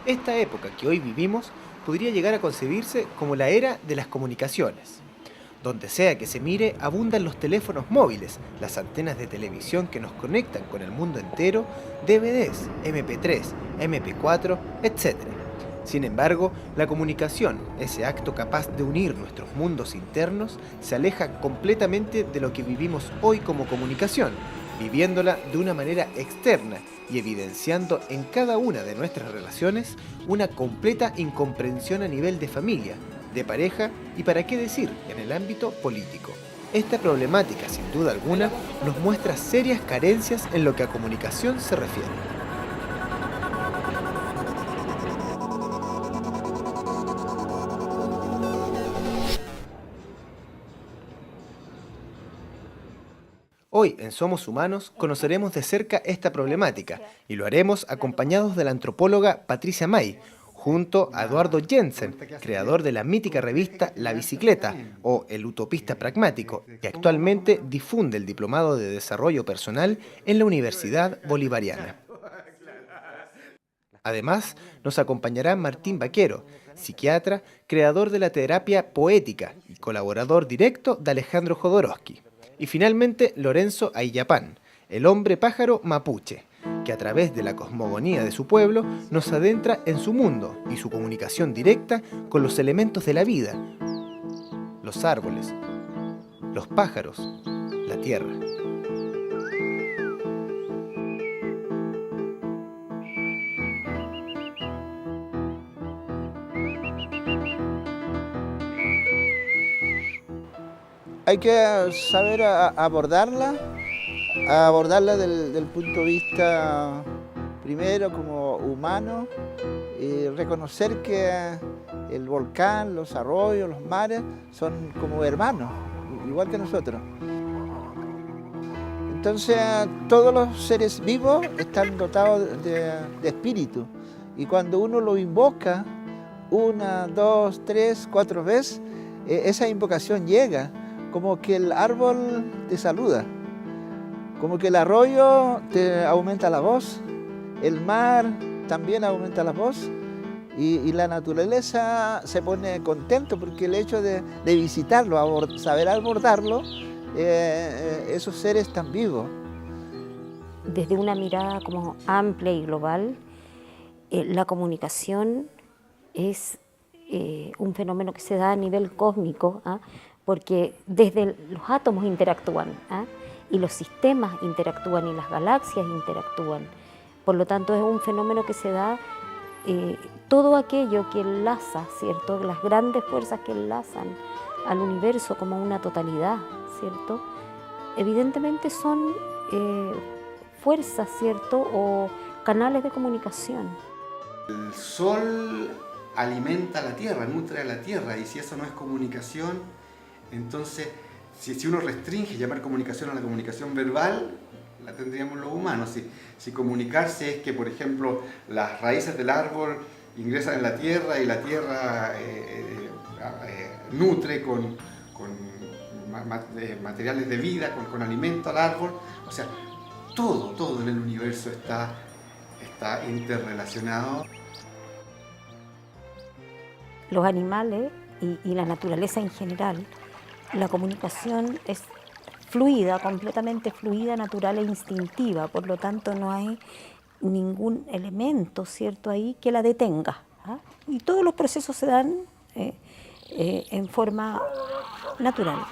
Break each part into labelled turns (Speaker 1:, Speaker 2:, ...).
Speaker 1: Esta época que hoy vivimos podría llegar a concebirse como la era de las comunicaciones. Donde sea que se mire, abundan los teléfonos móviles, las antenas de televisión que nos conectan con el mundo entero, DVDs, MP3, MP4, etc. Sin embargo, la comunicación, ese acto capaz de unir nuestros mundos internos, se aleja completamente de lo que vivimos hoy como comunicación, viviéndola de una manera externa y evidenciando en cada una de nuestras relaciones una completa incomprensión a nivel de familia, de pareja y, para qué decir, en el ámbito político. Esta problemática, sin duda alguna, nos muestra serias carencias en lo que a comunicación se refiere. Hoy en Somos Humanos conoceremos de cerca esta problemática y lo haremos acompañados de la antropóloga Patricia May, junto a Eduardo Jensen, creador de la mítica revista La Bicicleta o El Utopista Pragmático, que actualmente difunde el Diplomado de Desarrollo Personal en la Universidad Bolivariana. Además, nos acompañará Martín Baquero, psiquiatra, creador de la terapia poética y colaborador directo de Alejandro Jodorowsky. Y finalmente, Lorenzo Ayllapán, el hombre pájaro mapuche, que a través de la cosmogonía de su pueblo nos adentra en su mundo y su comunicación directa con los elementos de la vida, los árboles, los pájaros, la tierra.
Speaker 2: Hay que saber abordarla del punto de vista primero como humano y reconocer que el volcán, los arroyos, los mares son como hermanos, igual que nosotros. Entonces todos los seres vivos están dotados de espíritu y cuando uno lo invoca una, dos, tres, cuatro veces, esa invocación llega. Como que el árbol te saluda, como que el arroyo te aumenta la voz, el mar también aumenta la voz y la naturaleza se pone contento porque el hecho de visitarlo, saber abordarlo, esos seres están vivos.
Speaker 3: Desde una mirada como amplia y global, la comunicación es un fenómeno que se da a nivel cósmico, porque desde los átomos interactúan, y los sistemas interactúan y las galaxias interactúan. Por lo tanto, es un fenómeno que se da todo aquello que enlaza, ¿cierto? Las grandes fuerzas que enlazan al universo como una totalidad, ¿cierto? Evidentemente son fuerzas, ¿cierto? O canales de comunicación.
Speaker 4: El sol alimenta a la tierra, nutre a la tierra, y si eso no es comunicación, entonces, si uno restringe llamar comunicación a la comunicación verbal, la tendríamos los humanos. Si comunicarse es que, por ejemplo, las raíces del árbol ingresan en la tierra y la tierra nutre con materiales de vida, con alimento al árbol, o sea, todo en el universo está interrelacionado.
Speaker 3: Los animales y la naturaleza en general, la comunicación es fluida, completamente fluida, natural e instintiva, por lo tanto no hay ningún elemento, ¿cierto?, ahí que la detenga, y todos los procesos se dan en forma natural.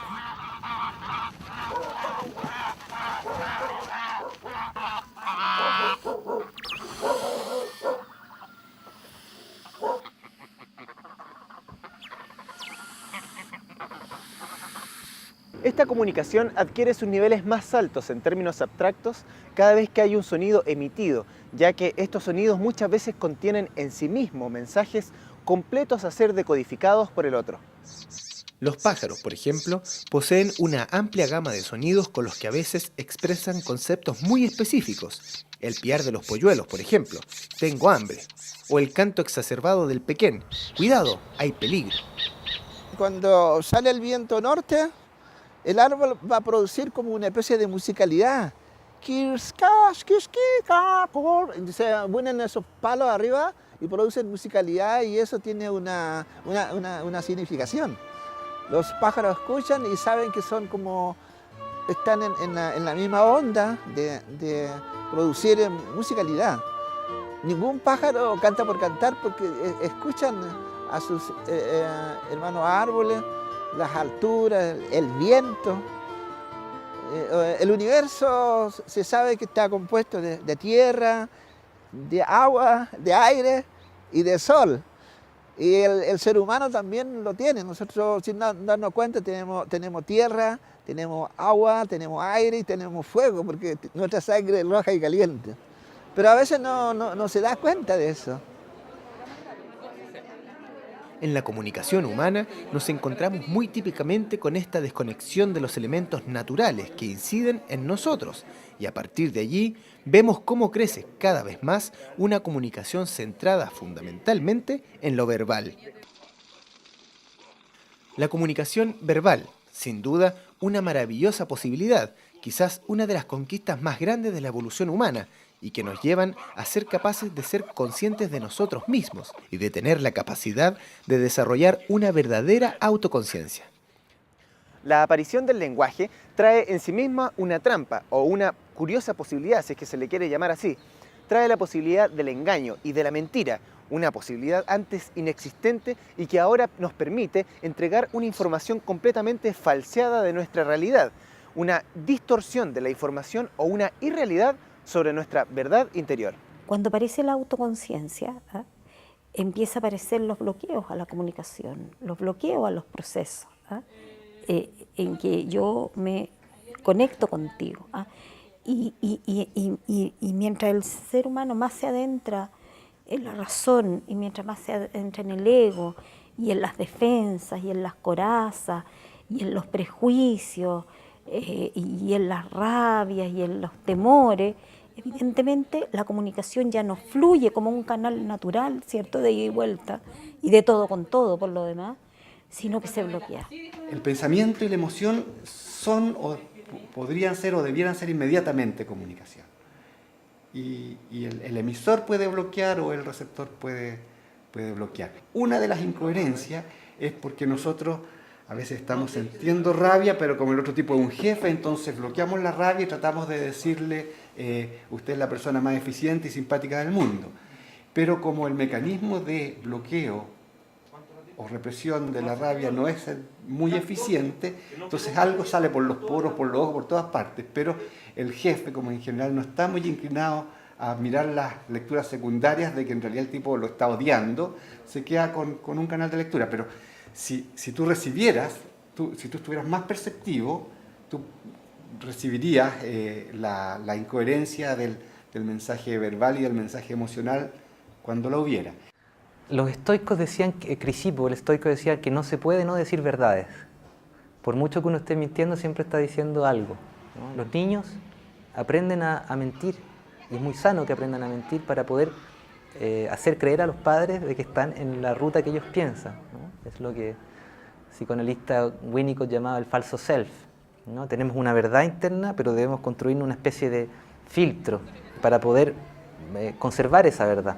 Speaker 1: Esta comunicación adquiere sus niveles más altos en términos abstractos cada vez que hay un sonido emitido, ya que estos sonidos muchas veces contienen en sí mismos mensajes completos a ser decodificados por el otro. Los pájaros, por ejemplo, poseen una amplia gama de sonidos con los que a veces expresan conceptos muy específicos. El piar de los polluelos, por ejemplo, tengo hambre, o el canto exacerbado del pequén, cuidado, hay peligro.
Speaker 2: Cuando sale el viento norte, el árbol va a producir como una especie de musicalidad. Se ponen esos palos arriba y producen musicalidad y eso tiene una significación. Los pájaros escuchan y saben que son como, están en la misma onda de producir musicalidad. Ningún pájaro canta por cantar porque escuchan a sus hermanos árboles, las alturas, el viento. El universo se sabe que está compuesto de tierra, de agua, de aire y de sol. Y el ser humano también lo tiene. Nosotros, sin darnos cuenta, tenemos tierra, tenemos agua, tenemos aire y tenemos fuego, porque nuestra sangre es roja y caliente. Pero a veces no se da cuenta de eso.
Speaker 1: En la comunicación humana nos encontramos muy típicamente con esta desconexión de los elementos naturales que inciden en nosotros, y a partir de allí vemos cómo crece cada vez más una comunicación centrada fundamentalmente en lo verbal. La comunicación verbal, sin duda, una maravillosa posibilidad, quizás una de las conquistas más grandes de la evolución humana, y que nos llevan a ser capaces de ser conscientes de nosotros mismos y de tener la capacidad de desarrollar una verdadera autoconciencia. La aparición del lenguaje trae en sí misma una trampa o una curiosa posibilidad, si es que se le quiere llamar así. Trae la posibilidad del engaño y de la mentira, una posibilidad antes inexistente y que ahora nos permite entregar una información completamente falseada de nuestra realidad, una distorsión de la información o una irrealidad sobre nuestra verdad interior.
Speaker 3: Cuando aparece la autoconciencia, empieza a aparecer los bloqueos a la comunicación, los bloqueos a los procesos, en que yo me conecto contigo. Y mientras el ser humano más se adentra en la razón y mientras más se adentra en el ego y en las defensas y en las corazas y en los prejuicios y en las rabias y en los temores, evidentemente la comunicación ya no fluye como un canal natural, ¿cierto?, de ida y vuelta, y de todo con todo por lo demás, sino que se bloquea.
Speaker 4: El pensamiento y la emoción son, o podrían ser, o debieran ser inmediatamente comunicación. Y el emisor puede bloquear o el receptor puede bloquear. Una de las incoherencias es porque nosotros a veces estamos sintiendo rabia, pero como el otro tipo es un jefe, entonces bloqueamos la rabia y tratamos de decirle, usted es la persona más eficiente y simpática del mundo. Pero como el mecanismo de bloqueo o represión de la rabia no es muy eficiente, entonces algo sale por los poros, por los ojos, por todas partes, pero el jefe, como en general no está muy inclinado a mirar las lecturas secundarias de que en realidad el tipo lo está odiando, se queda con un canal de lectura. Pero si tú recibieras, si tú estuvieras más perceptivo, tú recibirías la incoherencia del mensaje verbal y del mensaje emocional cuando lo hubiera.
Speaker 5: Los estoicos decían, Crisipo, el estoico decía que no se puede no decir verdades. Por mucho que uno esté mintiendo, siempre está diciendo algo, ¿no? Los niños aprenden a mentir, y es muy sano que aprendan a mentir para poder hacer creer a los padres de que están en la ruta que ellos piensan, ¿no? Es lo que el psicoanalista Winnicott llamaba el falso self, ¿no? Tenemos una verdad interna, pero debemos construir una especie de filtro para poder conservar esa verdad.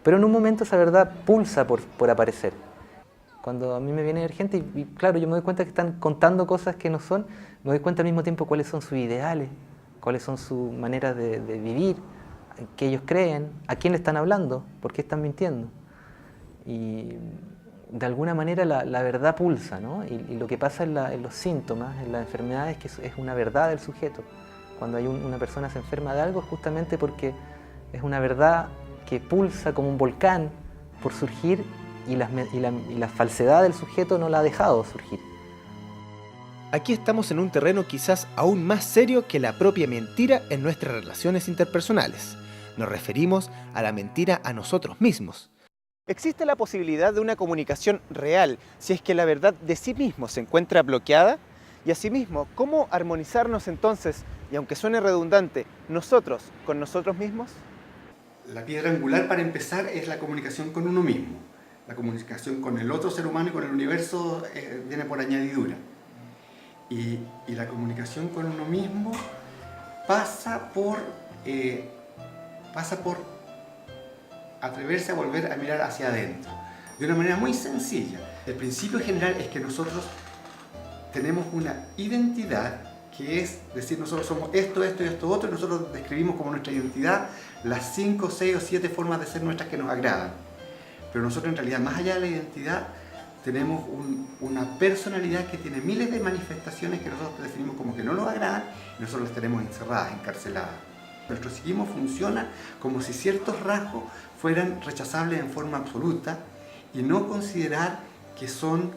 Speaker 5: Pero en un momento esa verdad pulsa por aparecer. Cuando a mí me viene gente y claro, yo me doy cuenta que están contando cosas que no son, me doy cuenta al mismo tiempo cuáles son sus ideales, cuáles son sus maneras de vivir, qué ellos creen, a quién le están hablando, por qué están mintiendo. Y de alguna manera la verdad pulsa, ¿no? Y lo que pasa en los síntomas, en las enfermedades, es que es una verdad del sujeto. Cuando una persona se enferma de algo es justamente porque es una verdad que pulsa como un volcán por surgir y la falsedad del sujeto no la ha dejado surgir.
Speaker 1: Aquí estamos en un terreno quizás aún más serio que la propia mentira en nuestras relaciones interpersonales. Nos referimos a la mentira a nosotros mismos. ¿Existe la posibilidad de una comunicación real si es que la verdad de sí mismo se encuentra bloqueada? Y asimismo, ¿cómo armonizarnos entonces, y aunque suene redundante, nosotros con nosotros mismos?
Speaker 4: La piedra angular para empezar es la comunicación con uno mismo. La comunicación con el otro ser humano y con el universo viene por añadidura. Y la comunicación con uno mismo pasa por atreverse a volver a mirar hacia adentro, de una manera muy sencilla. El principio general es que nosotros tenemos una identidad que es decir, nosotros somos esto, esto y esto otro, y nosotros describimos como nuestra identidad las 5, 6 o 7 formas de ser nuestras que nos agradan. Pero nosotros en realidad, más allá de la identidad, tenemos una personalidad que tiene miles de manifestaciones que nosotros definimos como que no nos agradan y nosotros las tenemos encerradas, encarceladas. Nuestro psiquismo funciona como si ciertos rasgos fueran rechazables en forma absoluta y no considerar que son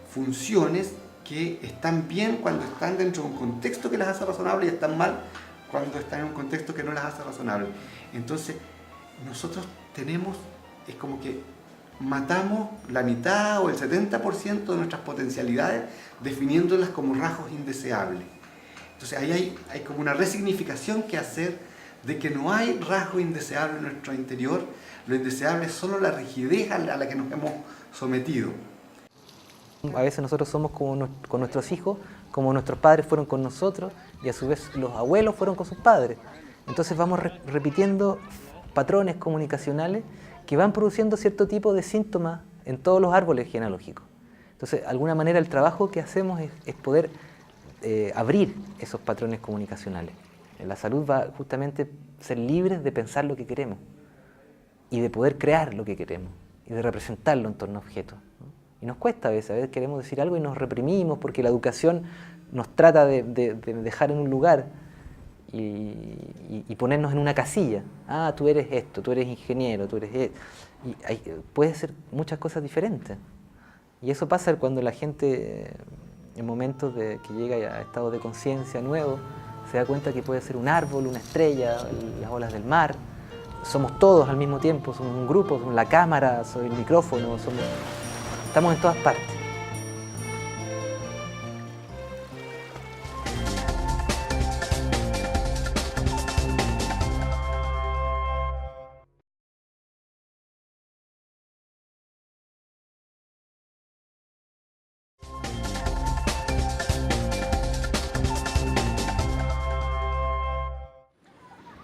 Speaker 4: funciones que están bien cuando están dentro de un contexto que las hace razonables y están mal cuando están en un contexto que no las hace razonables. Entonces, nosotros tenemos, es como que matamos la mitad o el 70% de nuestras potencialidades definiéndolas como rasgos indeseables. Entonces ahí hay como una resignificación que hacer de que no hay rasgo indeseable en nuestro interior, lo indeseable es solo la rigidez a la que nos hemos sometido.
Speaker 5: A veces nosotros somos como con nuestros hijos, como nuestros padres fueron con nosotros y a su vez los abuelos fueron con sus padres. Entonces vamos repitiendo patrones comunicacionales que van produciendo cierto tipo de síntomas en todos los árboles genealógicos. Entonces, de alguna manera el trabajo que hacemos es poder abrir esos patrones comunicacionales. La salud va justamente a ser libres de pensar lo que queremos y de poder crear lo que queremos y de representarlo en torno a objetos, ¿no? Y nos cuesta a veces queremos decir algo y nos reprimimos porque la educación nos trata de dejar en un lugar y ponernos en una casilla. Ah, tú eres esto, tú eres ingeniero, tú eres esto. Y puede ser muchas cosas diferentes. Y eso pasa cuando la gente, en momentos que llega a estados de conciencia nuevos, se da cuenta que puede ser un árbol, una estrella, las olas del mar. Somos todos al mismo tiempo, somos un grupo, somos la cámara, soy el micrófono, estamos en todas partes.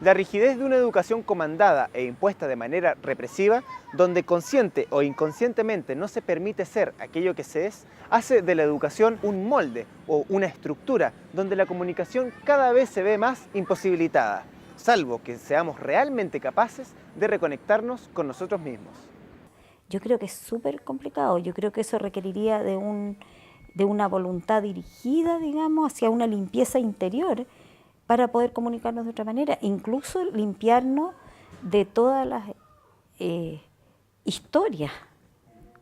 Speaker 1: La rigidez de una educación comandada e impuesta de manera represiva, donde consciente o inconscientemente no se permite ser aquello que se es, hace de la educación un molde o una estructura donde la comunicación cada vez se ve más imposibilitada, salvo que seamos realmente capaces de reconectarnos con nosotros mismos.
Speaker 3: Yo creo que es súper complicado, yo creo que eso requeriría de una voluntad dirigida, digamos, hacia una limpieza interior, para poder comunicarnos de otra manera, incluso limpiarnos de todas las historias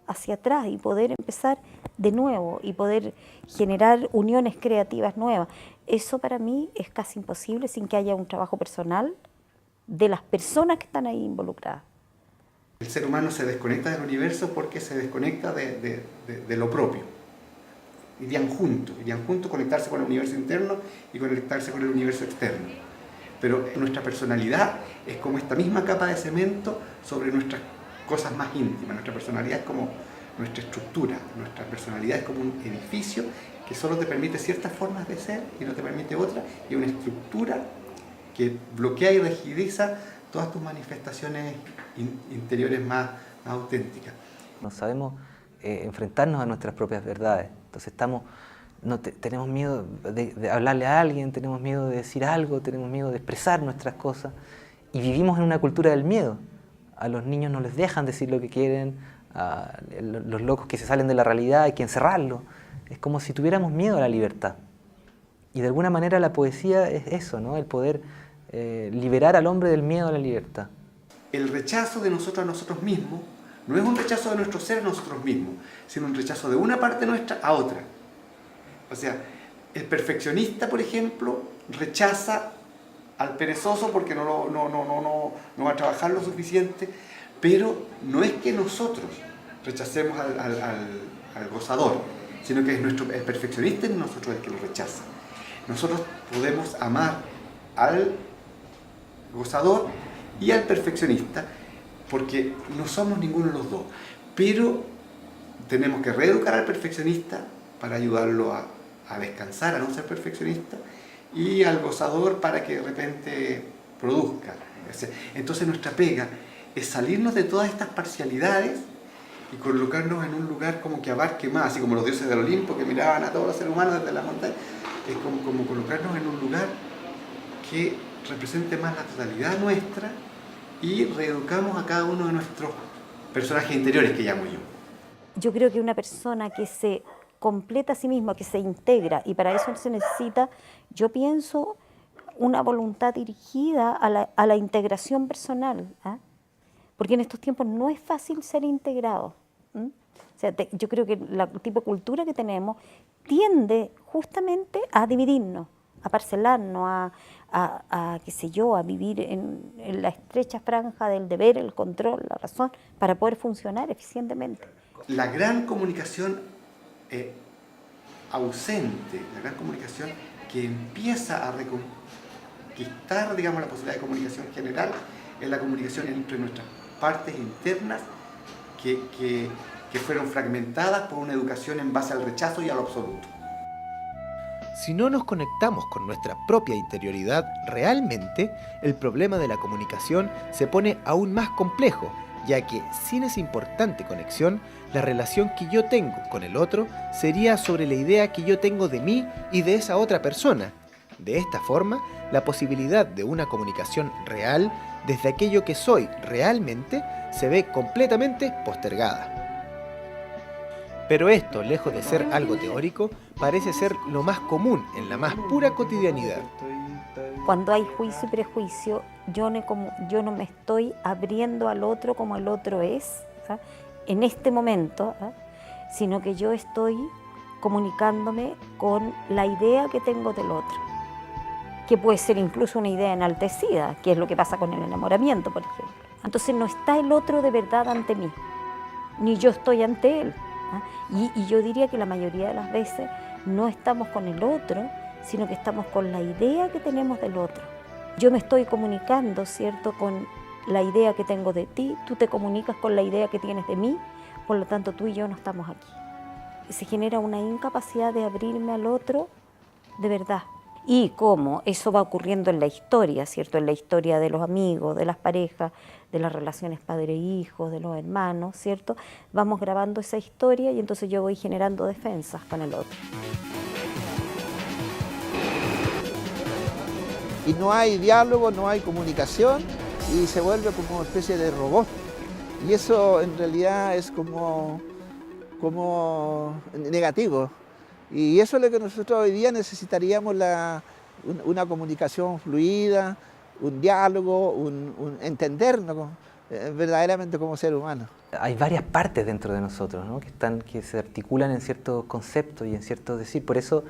Speaker 3: hacia atrás y poder empezar de nuevo y poder generar uniones creativas nuevas. Eso para mí es casi imposible sin que haya un trabajo personal de las personas que están ahí involucradas.
Speaker 4: El ser humano se desconecta del universo porque se desconecta de lo propio. Irían juntos conectarse con el universo interno y conectarse con el universo externo. Pero nuestra personalidad es como esta misma capa de cemento sobre nuestras cosas más íntimas. Nuestra personalidad es como nuestra estructura, nuestra personalidad es como un edificio que solo te permite ciertas formas de ser y no te permite otras, y una estructura que bloquea y rigidiza todas tus manifestaciones interiores más auténticas.
Speaker 5: No sabemos enfrentarnos a nuestras propias verdades. Entonces tenemos miedo de hablarle a alguien, tenemos miedo de decir algo, tenemos miedo de expresar nuestras cosas y vivimos en una cultura del miedo. A los niños no les dejan decir lo que quieren, a los locos que se salen de la realidad hay que encerrarlos. Es como si tuviéramos miedo a la libertad. Y de alguna manera la poesía es eso, ¿no? El poder liberar al hombre del miedo a la libertad.
Speaker 4: El rechazo de nosotros a nosotros mismos no es un rechazo de nuestro ser a nosotros mismos, sino un rechazo de una parte nuestra a otra. O sea, el perfeccionista, por ejemplo, rechaza al perezoso porque no va a trabajar lo suficiente, pero no es que nosotros rechacemos al gozador, sino que es el perfeccionista en nosotros el que lo rechaza. Nosotros podemos amar al gozador y al perfeccionista, porque no somos ninguno de los dos, pero tenemos que reeducar al perfeccionista para ayudarlo a descansar, a no ser perfeccionista, y al gozador para que de repente produzca. Entonces nuestra pega es salirnos de todas estas parcialidades y colocarnos en un lugar como que abarque más, así como los dioses del Olimpo que miraban a todos los seres humanos desde la montaña. Es como colocarnos en un lugar que represente más la totalidad nuestra y reeducamos a cada uno de nuestros personajes interiores, que llamo yo.
Speaker 3: Yo creo que una persona que se completa a sí misma, que se integra, y para eso se necesita, yo pienso, una voluntad dirigida a la integración personal, ¿ah? Porque en estos tiempos no es fácil ser integrado. O sea, yo creo que el tipo de cultura que tenemos tiende justamente a dividirnos, a parcelarnos, qué sé yo, a vivir en la estrecha franja del deber, el control, la razón, para poder funcionar eficientemente.
Speaker 4: La gran comunicación ausente, la gran comunicación que empieza a reconquistar, digamos, la posibilidad de comunicación general, es la comunicación entre nuestras partes internas que fueron fragmentadas por una educación en base al rechazo y a lo absoluto.
Speaker 1: Si no nos conectamos con nuestra propia interioridad realmente, el problema de la comunicación se pone aún más complejo, ya que sin esa importante conexión, la relación que yo tengo con el otro sería sobre la idea que yo tengo de mí y de esa otra persona. De esta forma, la posibilidad de una comunicación real desde aquello que soy realmente se ve completamente postergada. Pero esto, lejos de ser algo teórico, parece ser lo más común en la más pura cotidianidad.
Speaker 3: Cuando hay juicio y prejuicio, yo no me estoy abriendo al otro como el otro es, ¿ah? En este momento, ¿ah? Sino que yo estoy comunicándome con la idea que tengo del otro, que puede ser incluso una idea enaltecida, que es lo que pasa con el enamoramiento, por ejemplo. Entonces no está el otro de verdad ante mí, ni yo estoy ante él. ¿Ah? Y yo diría que la mayoría de las veces no estamos con el otro, sino que estamos con la idea que tenemos del otro. Yo me estoy comunicando, ¿cierto?, con la idea que tengo de ti, tú te comunicas con la idea que tienes de mí, por lo tanto tú y yo no estamos aquí. Se genera una incapacidad de abrirme al otro de verdad. Y cómo eso va ocurriendo en la historia, ¿cierto?, en la historia de los amigos, de las parejas, de las relaciones padre-hijo, de los hermanos, ¿cierto? Vamos grabando esa historia y entonces yo voy generando defensas con el otro.
Speaker 2: Y no hay diálogo, no hay comunicación y se vuelve como una especie de robot. Y eso en realidad es como negativo. Y eso es lo que nosotros hoy día necesitaríamos, una comunicación fluida, un diálogo, un entendernos verdaderamente como ser humano.
Speaker 5: Hay varias partes dentro de nosotros, ¿no?, que se articulan en ciertos conceptos y en ciertos decir. Por eso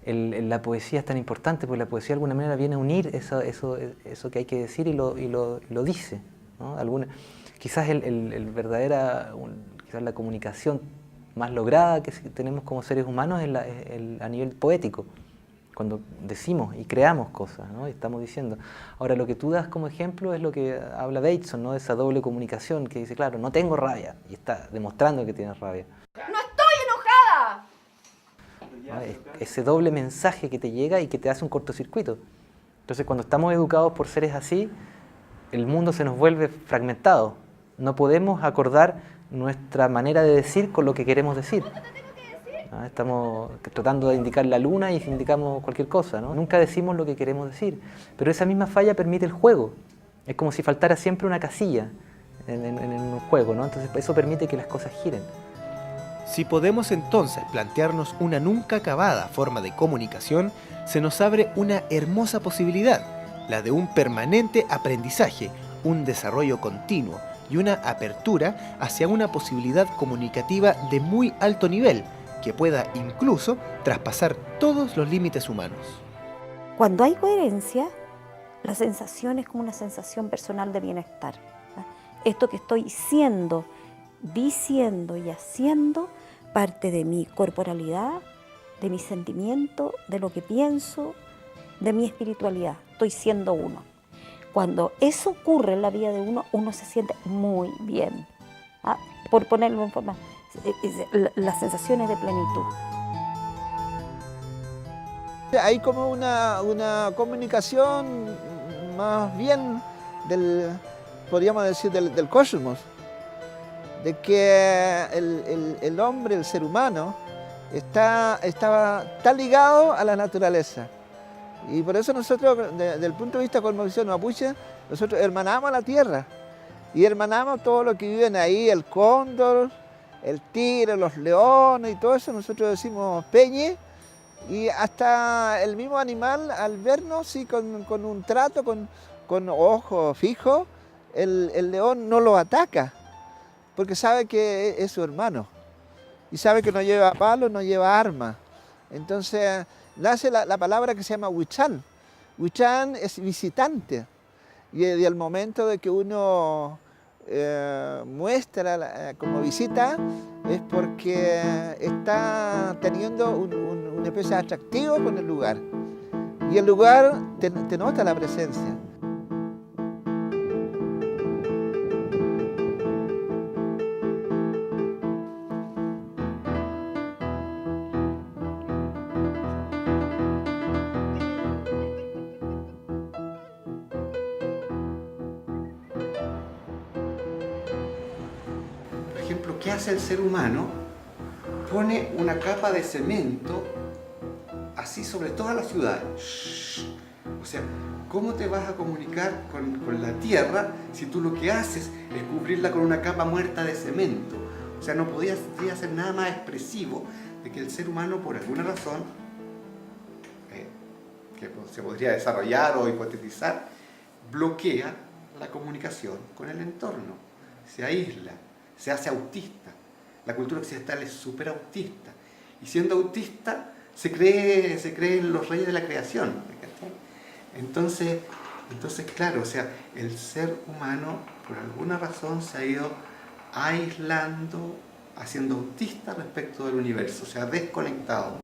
Speaker 5: la poesía es tan importante, porque la poesía de alguna manera viene a unir eso que hay que decir y lo dice, ¿no? Quizás quizás la comunicación más lograda que tenemos como seres humanos es a nivel poético, cuando decimos y creamos cosas, ¿no? Y estamos diciendo. Ahora, lo que tú das como ejemplo es lo que habla Bateson, ¿no?, de esa doble comunicación, que dice, claro, no tengo rabia, y está demostrando que tienes rabia.
Speaker 6: ¡No estoy enojada!
Speaker 5: ¿No? Ese doble mensaje que te llega y que te hace un cortocircuito. Entonces, cuando estamos educados por seres así, el mundo se nos vuelve fragmentado. No podemos acordar nuestra manera de decir con lo que queremos decir. ¿No? Estamos tratando de indicar la luna y indicamos cualquier cosa, ¿no? Nunca decimos lo que queremos decir. Pero esa misma falla permite el juego. Es como si faltara siempre una casilla en un juego, ¿no? Entonces eso permite que las cosas giren.
Speaker 1: Si podemos entonces plantearnos una nunca acabada forma de comunicación, se nos abre una hermosa posibilidad, la de un permanente aprendizaje, un desarrollo continuo y una apertura hacia una posibilidad comunicativa de muy alto nivel, que pueda incluso traspasar todos los límites humanos.
Speaker 3: Cuando hay coherencia, la sensación es como una sensación personal de bienestar, ¿ah? Esto que estoy siendo, diciendo y haciendo parte de mi corporalidad, de mi sentimiento, de lo que pienso, de mi espiritualidad. Estoy siendo uno. Cuando eso ocurre en la vida de uno, uno se siente muy bien, ¿ah? Por ponerlo en forma, las sensaciones de plenitud.
Speaker 2: Hay como una comunicación más bien podríamos decir, del cosmos, de que el hombre, el ser humano, estaba tan ligado a la naturaleza. Y por eso nosotros, desde el punto de vista de cosmovisión mapuche, nosotros hermanamos a la tierra y hermanamos todo lo que viven ahí, el cóndor, el tigre, los leones y todo eso, nosotros decimos peñe, y hasta el mismo animal al vernos, sí, con un trato, con ojo fijo, el león no lo ataca, porque sabe que es su hermano y sabe que no lleva palo, no lleva arma. Entonces nace la palabra que se llama huichán. Huichán es visitante, y al momento de que uno muestra como visita es porque está teniendo una especie de atractivo con el lugar, y el lugar te nota la presencia.
Speaker 4: Por ejemplo, ¿qué hace el ser humano? Pone una capa de cemento así sobre toda la ciudad. O sea, ¿cómo te vas a comunicar con la tierra si tú lo que haces es cubrirla con una capa muerta de cemento? O sea, no podía ser nada más expresivo de que el ser humano, por alguna razón, que se podría desarrollar o hipotetizar, bloquea la comunicación con el entorno, se aísla, se hace autista. La cultura occidental es súper autista, y siendo autista se cree en los reyes de la creación. Entonces, claro, o sea, el ser humano por alguna razón se ha ido aislando, haciendo autista respecto del universo, o sea, desconectado.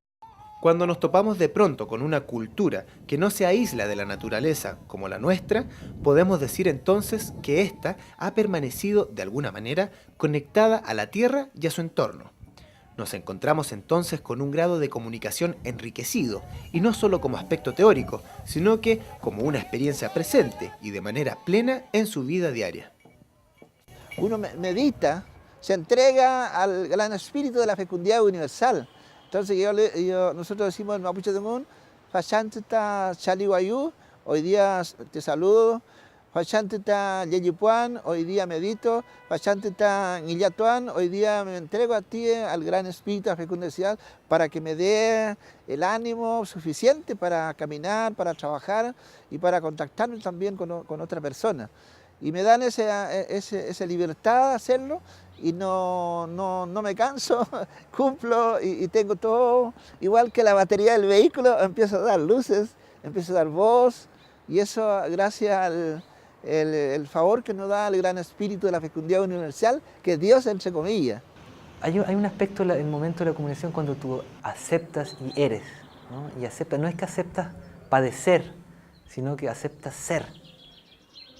Speaker 1: Cuando nos topamos de pronto con una cultura que no se aísla de la naturaleza como la nuestra, podemos decir entonces que ésta ha permanecido de alguna manera conectada a la tierra y a su entorno. Nos encontramos entonces con un grado de comunicación enriquecido, y no solo como aspecto teórico, sino que como una experiencia presente y de manera plena en su vida diaria.
Speaker 2: Uno medita, se entrega al gran espíritu de la fecundidad universal. Entonces nosotros decimos en Mapuche Tungún, Fachantita Chalihuayú, hoy día te saludo, Fachantita Yeyipuan, hoy día medito, Fachantita Guillatuan, hoy día me entrego a ti, al gran espíritu de la fecundidad, para que me dé el ánimo suficiente para caminar, para trabajar y para contactarme también con otra persona. Y me dan esa libertad de hacerlo, y no me canso, cumplo y tengo todo, igual que la batería del vehículo, empiezo a dar luces, empiezo a dar voz, y eso gracias al favor que nos da el gran espíritu de la fecundidad universal, que es Dios entre comillas.
Speaker 5: Hay un aspecto en el momento de la comunicación cuando tú aceptas y eres, ¿no? Y aceptas, no es que aceptas padecer, sino que aceptas ser.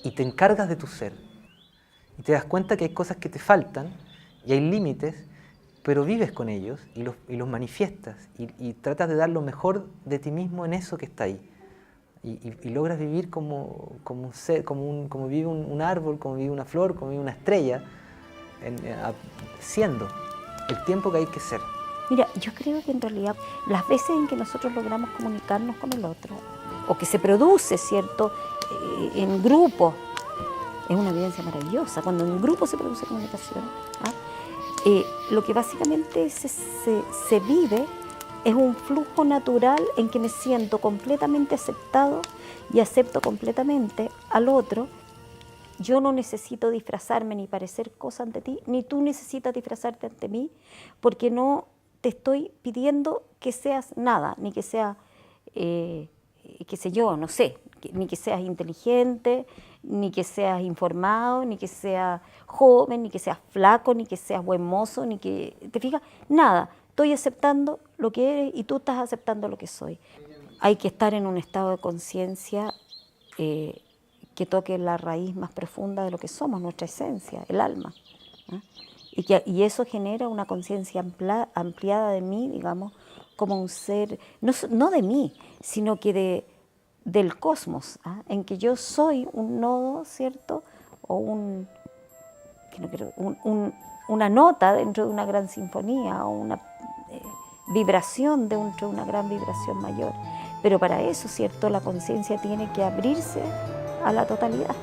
Speaker 5: Y te encargas de tu ser. Y te das cuenta que hay cosas que te faltan y hay límites, pero vives con ellos y los manifiestas y tratas de dar lo mejor de ti mismo en eso que está ahí. Y logras vivir como un ser, como vive un árbol, como vive una flor, como vive una estrella, siendo el tiempo que hay que ser.
Speaker 3: Mira, yo creo que en realidad las veces en que nosotros logramos comunicarnos con el otro, o que se produce, ¿cierto?, en grupo, es una evidencia maravillosa. Cuando en grupo se produce comunicación, lo que básicamente se vive es un flujo natural en que me siento completamente aceptado y acepto completamente al otro. Yo no necesito disfrazarme ni parecer cosa ante ti, ni tú necesitas disfrazarte ante mí, porque no te estoy pidiendo que seas nada, ni que seas, qué sé yo, no sé, ni que seas inteligente, ni que seas informado, ni que seas joven, ni que seas flaco, ni que seas buen mozo, ni que, ¿te fijas? Nada, estoy aceptando lo que eres y tú estás aceptando lo que soy. Hay que estar en un estado de conciencia que toque la raíz más profunda de lo que somos, nuestra esencia, el alma, ¿eh? Y eso genera una conciencia ampliada de mí, digamos, como un ser, no de mí, sino que del cosmos, ¿eh? En que yo soy un nodo, ¿cierto?, o una nota dentro de una gran sinfonía o una vibración dentro de una gran vibración mayor. Pero para eso, ¿cierto?, la conciencia tiene que abrirse a la totalidad.